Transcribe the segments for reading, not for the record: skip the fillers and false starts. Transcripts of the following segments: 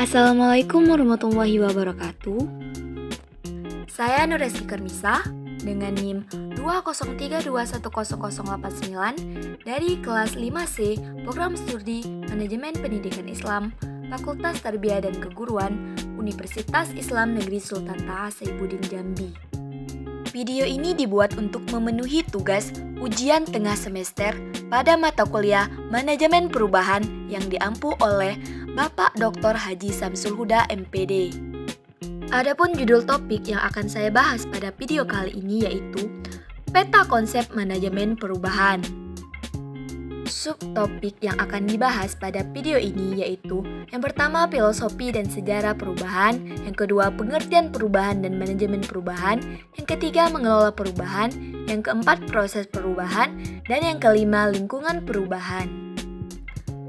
Assalamualaikum warahmatullahi wabarakatuh. Saya Nureski Kermisa dengan NIM 203210089 dari kelas 5C Program Studi Manajemen Pendidikan Islam Fakultas Tarbiyah dan Keguruan Universitas Islam Negeri Sultan Taha Saifuddin Jambi. Video ini dibuat untuk memenuhi tugas ujian tengah semester pada mata kuliah Manajemen Perubahan yang diampu oleh Bapak Dr. Haji Samsul Huda MPD. Adapun judul topik yang akan saya bahas pada video kali ini yaitu Peta Konsep Manajemen Perubahan. Subtopik yang akan dibahas pada video ini yaitu yang pertama filosofi dan sejarah perubahan, yang kedua pengertian perubahan dan manajemen perubahan, yang ketiga mengelola perubahan, yang keempat proses perubahan, dan yang kelima lingkungan perubahan.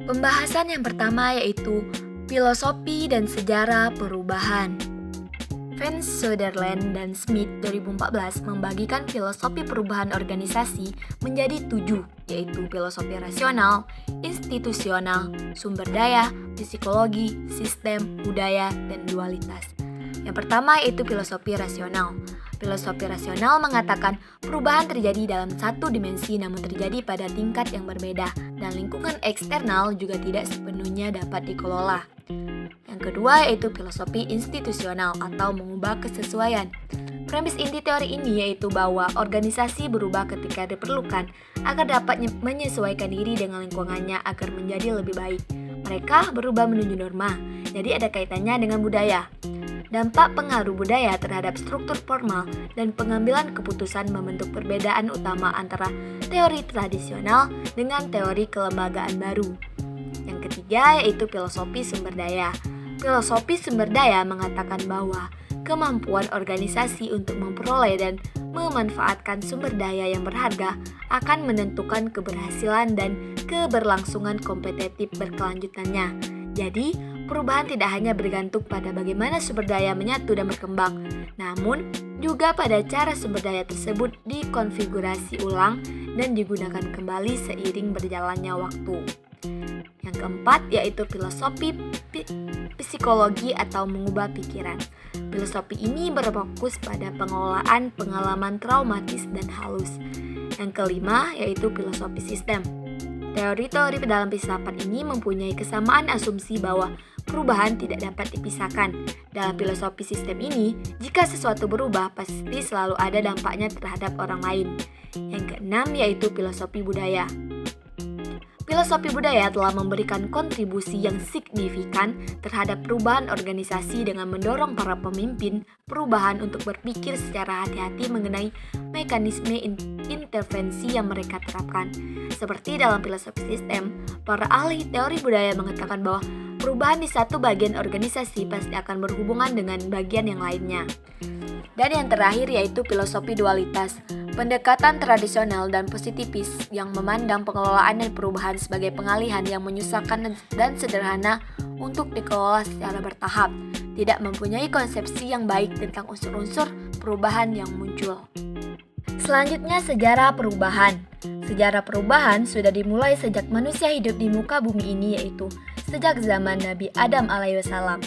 Pembahasan yang pertama yaitu filosofi dan sejarah perubahan. Van Sutherland dan Smith 2014 membagikan filosofi perubahan organisasi menjadi 7, yaitu filosofi rasional, institusional, sumber daya, psikologi, sistem, budaya, dan dualitas. Yang pertama yaitu filosofi rasional. Filosofi rasional mengatakan perubahan terjadi dalam satu dimensi namun terjadi pada tingkat yang berbeda dan lingkungan eksternal juga tidak sepenuhnya dapat dikelola. Yang kedua yaitu filosofi institusional atau mengubah kesesuaian. Premis inti teori ini yaitu bahwa organisasi berubah ketika diperlukan agar dapat menyesuaikan diri dengan lingkungannya agar menjadi lebih baik. Mereka berubah menuju norma, jadi ada kaitannya dengan budaya. Dampak pengaruh budaya terhadap struktur formal dan pengambilan keputusan membentuk perbedaan utama antara teori tradisional dengan teori kelembagaan baru. Yang ketiga yaitu filosofi sumber daya. Filosofi sumber daya mengatakan bahwa kemampuan organisasi untuk memperoleh dan memanfaatkan sumber daya yang berharga akan menentukan keberhasilan dan keberlangsungan kompetitif berkelanjutannya. Jadi, perubahan tidak hanya bergantung pada bagaimana sumber daya menyatu dan berkembang, namun juga pada cara sumber daya tersebut dikonfigurasi ulang dan digunakan kembali seiring berjalannya waktu. Yang keempat yaitu filosofi psikologi atau mengubah pikiran. Filosofi ini berfokus pada pengelolaan pengalaman traumatis dan halus. Yang kelima yaitu filosofi sistem. Teori-teori dalam filsafat ini mempunyai kesamaan asumsi bahwa perubahan tidak dapat dipisahkan. Dalam filosofi sistem ini, jika sesuatu berubah, pasti selalu ada dampaknya terhadap orang lain. Yang keenam yaitu filosofi budaya. Filosofi budaya telah memberikan kontribusi yang signifikan terhadap perubahan organisasi dengan mendorong para pemimpin perubahan untuk berpikir secara hati-hati mengenai mekanisme intervensi yang mereka terapkan. Seperti dalam filosofi sistem, para ahli teori budaya mengatakan bahwa perubahan di satu bagian organisasi pasti akan berhubungan dengan bagian yang lainnya. Dan yang terakhir yaitu filosofi dualitas. Pendekatan tradisional dan positifis yang memandang pengelolaan dan perubahan sebagai pengalihan yang menyusahkan dan sederhana untuk dikelola secara bertahap, tidak mempunyai konsepsi yang baik tentang unsur-unsur perubahan yang muncul. Selanjutnya sejarah perubahan. Sejarah perubahan sudah dimulai sejak manusia hidup di muka bumi ini yaitu sejak zaman Nabi Adam alaihissalam.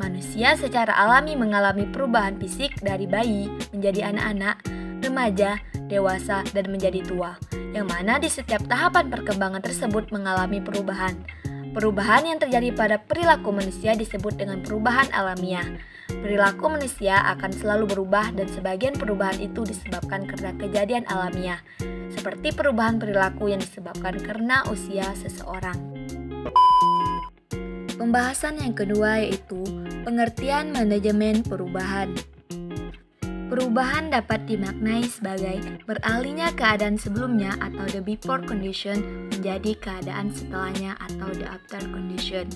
Manusia secara alami mengalami perubahan fisik dari bayi menjadi anak-anak, remaja, dewasa, dan menjadi tua, yang mana di setiap tahapan perkembangan tersebut mengalami perubahan. Perubahan yang terjadi pada perilaku manusia disebut dengan perubahan alamiah. Perilaku manusia akan selalu berubah dan sebagian perubahan itu disebabkan karena kejadian alamiah, seperti perubahan perilaku yang disebabkan karena usia seseorang. Pembahasan yang kedua yaitu pengertian manajemen perubahan. Perubahan dapat dimaknai sebagai beralihnya keadaan sebelumnya atau the before condition menjadi keadaan setelahnya atau the after condition.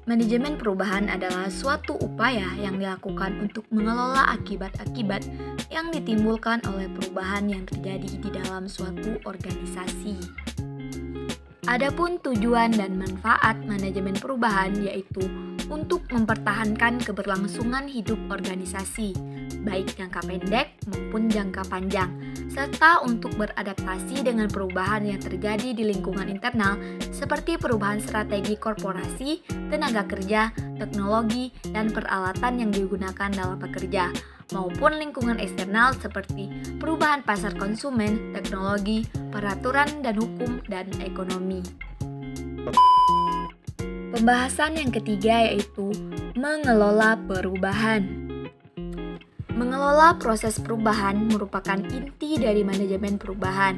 Manajemen perubahan adalah suatu upaya yang dilakukan untuk mengelola akibat-akibat yang ditimbulkan oleh perubahan yang terjadi di dalam suatu organisasi. Adapun tujuan dan manfaat manajemen perubahan yaitu untuk mempertahankan keberlangsungan hidup organisasi, baik jangka pendek maupun jangka panjang, serta untuk beradaptasi dengan perubahan yang terjadi di lingkungan internal seperti perubahan strategi korporasi, tenaga kerja, teknologi, dan peralatan yang digunakan dalam bekerja, maupun lingkungan eksternal seperti perubahan pasar konsumen, teknologi, peraturan dan hukum, dan ekonomi. Pembahasan yang ketiga yaitu mengelola perubahan. Mengelola proses perubahan merupakan inti dari manajemen perubahan,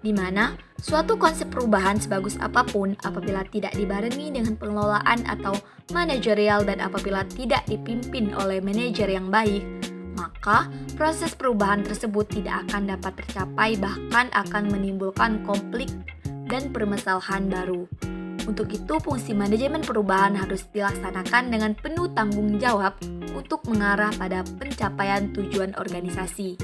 di mana suatu konsep perubahan sebagus apapun apabila tidak dibarengi dengan pengelolaan atau manajerial dan apabila tidak dipimpin oleh manajer yang baik, maka proses perubahan tersebut tidak akan dapat tercapai, bahkan akan menimbulkan konflik dan permasalahan baru. Untuk itu, fungsi manajemen perubahan harus dilaksanakan dengan penuh tanggung jawab untuk mengarah pada pencapaian tujuan organisasi.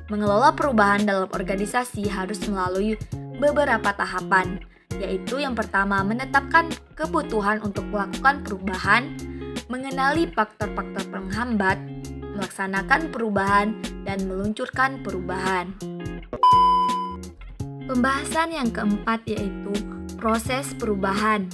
Mengelola perubahan dalam organisasi harus melalui beberapa tahapan, yaitu yang pertama menetapkan kebutuhan untuk melakukan perubahan, mengenali faktor-faktor penghambat, melaksanakan perubahan, dan meluncurkan perubahan. Pembahasan yang keempat yaitu proses perubahan.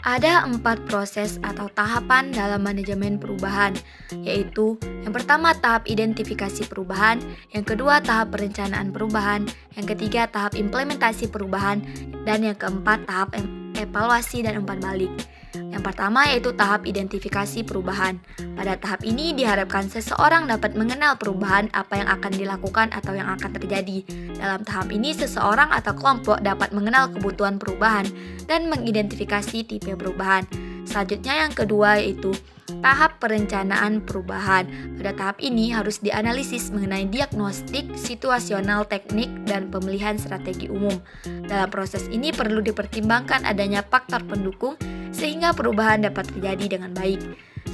Ada 4 proses atau tahapan dalam manajemen perubahan, yaitu yang pertama tahap identifikasi perubahan, yang kedua tahap perencanaan perubahan, yang ketiga tahap implementasi perubahan, dan yang keempat tahap evaluasi dan umpan balik. Yang pertama yaitu tahap identifikasi perubahan. Pada tahap ini diharapkan seseorang dapat mengenal perubahan apa yang akan dilakukan atau yang akan terjadi. Dalam tahap ini seseorang atau kelompok dapat mengenal kebutuhan perubahan dan mengidentifikasi tipe perubahan. Selanjutnya yang kedua yaitu tahap perencanaan perubahan. Pada tahap ini harus dianalisis mengenai diagnostik, situasional, teknik, dan pemilihan strategi umum. Dalam proses ini perlu dipertimbangkan adanya faktor pendukung sehingga perubahan dapat terjadi dengan baik.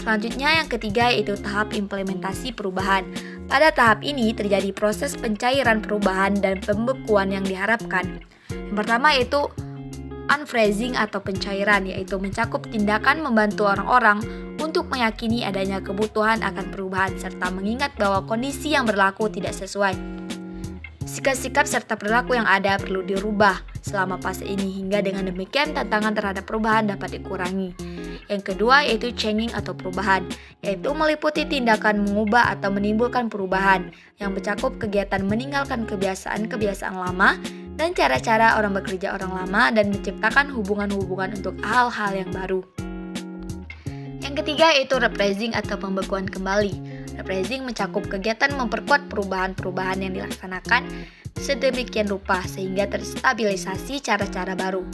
Selanjutnya yang ketiga yaitu tahap implementasi perubahan. Pada tahap ini terjadi proses pencairan perubahan dan pembekuan yang diharapkan. Yang pertama yaitu unphrasing atau pencairan, yaitu mencakup tindakan membantu orang-orang untuk meyakini adanya kebutuhan akan perubahan serta mengingat bahwa kondisi yang berlaku tidak sesuai. Sikap-sikap serta perilaku yang ada perlu dirubah selama fase ini hingga dengan demikian tantangan terhadap perubahan dapat dikurangi. Yang kedua yaitu changing atau perubahan, yaitu meliputi tindakan mengubah atau menimbulkan perubahan yang mencakup kegiatan meninggalkan kebiasaan-kebiasaan lama dan cara-cara orang bekerja orang lama dan menciptakan hubungan-hubungan untuk hal-hal yang baru. Yang ketiga yaitu rephrasing atau pembekuan kembali. Rephrasing mencakup kegiatan memperkuat perubahan-perubahan yang dilaksanakan sedemikian rupa sehingga terstabilisasi cara-cara baru.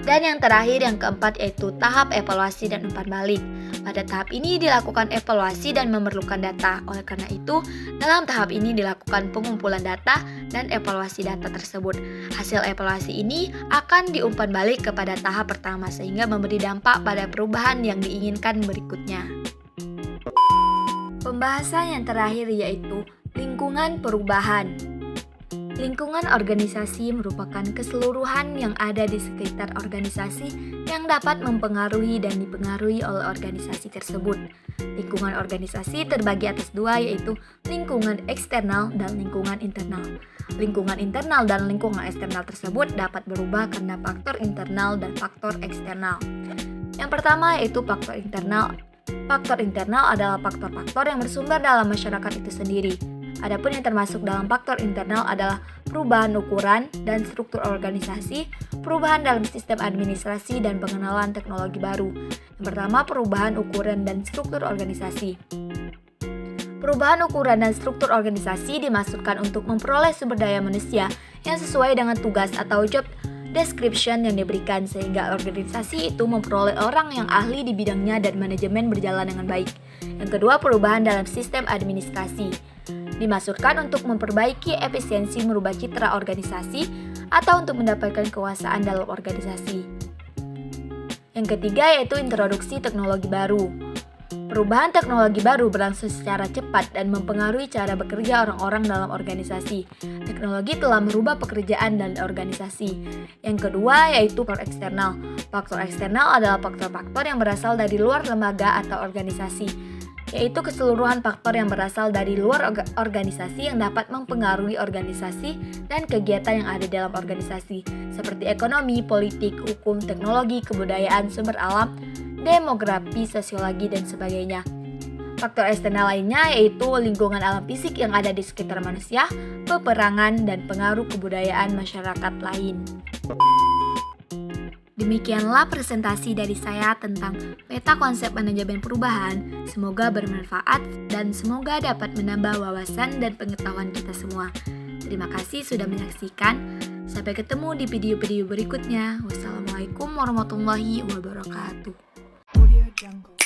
Dan yang terakhir, yang keempat yaitu tahap evaluasi dan umpan balik. Pada tahap ini dilakukan evaluasi dan memerlukan data. Oleh karena itu, dalam tahap ini dilakukan pengumpulan data dan evaluasi data tersebut. Hasil evaluasi ini akan diumpan balik kepada tahap pertama sehingga memberi dampak pada perubahan yang diinginkan berikutnya. Pembahasan yang terakhir yaitu lingkungan perubahan. Lingkungan organisasi merupakan keseluruhan yang ada di sekitar organisasi yang dapat mempengaruhi dan dipengaruhi oleh organisasi tersebut. Lingkungan organisasi terbagi atas dua yaitu lingkungan eksternal dan lingkungan internal. Lingkungan internal dan lingkungan eksternal tersebut dapat berubah karena faktor internal dan faktor eksternal. Yang pertama yaitu faktor internal. Faktor internal adalah faktor-faktor yang bersumber dalam masyarakat itu sendiri. Adapun yang termasuk dalam faktor internal adalah perubahan ukuran dan struktur organisasi, perubahan dalam sistem administrasi, dan pengenalan teknologi baru. Yang pertama, perubahan ukuran dan struktur organisasi. Perubahan ukuran dan struktur organisasi dimaksudkan untuk memperoleh sumber daya manusia yang sesuai dengan tugas atau job description yang diberikan sehingga organisasi itu memperoleh orang yang ahli di bidangnya dan manajemen berjalan dengan baik. Yang kedua, perubahan dalam sistem administrasi. Dimaksudkan untuk memperbaiki efisiensi merubah citra organisasi atau untuk mendapatkan kekuasaan dalam organisasi. Yang ketiga yaitu introduksi teknologi baru. Perubahan teknologi baru berlangsung secara cepat dan mempengaruhi cara bekerja orang-orang dalam organisasi. Teknologi telah merubah pekerjaan dan organisasi. Yang kedua yaitu faktor eksternal. Faktor eksternal adalah faktor-faktor yang berasal dari luar lembaga atau organisasi, yaitu keseluruhan faktor yang berasal dari luar organisasi yang dapat mempengaruhi organisasi dan kegiatan yang ada dalam organisasi, seperti ekonomi, politik, hukum, teknologi, kebudayaan, sumber alam, demografi, sosiologi, dan sebagainya. Faktor eksternal lainnya yaitu lingkungan alam fisik yang ada di sekitar manusia, peperangan, dan pengaruh kebudayaan masyarakat lain. Demikianlah presentasi dari saya tentang peta konsep manajemen perubahan. Semoga bermanfaat dan semoga dapat menambah wawasan dan pengetahuan kita semua. Terima kasih sudah menyaksikan. Sampai ketemu di video-video berikutnya. Wassalamualaikum warahmatullahi wabarakatuh. Audio Jungle.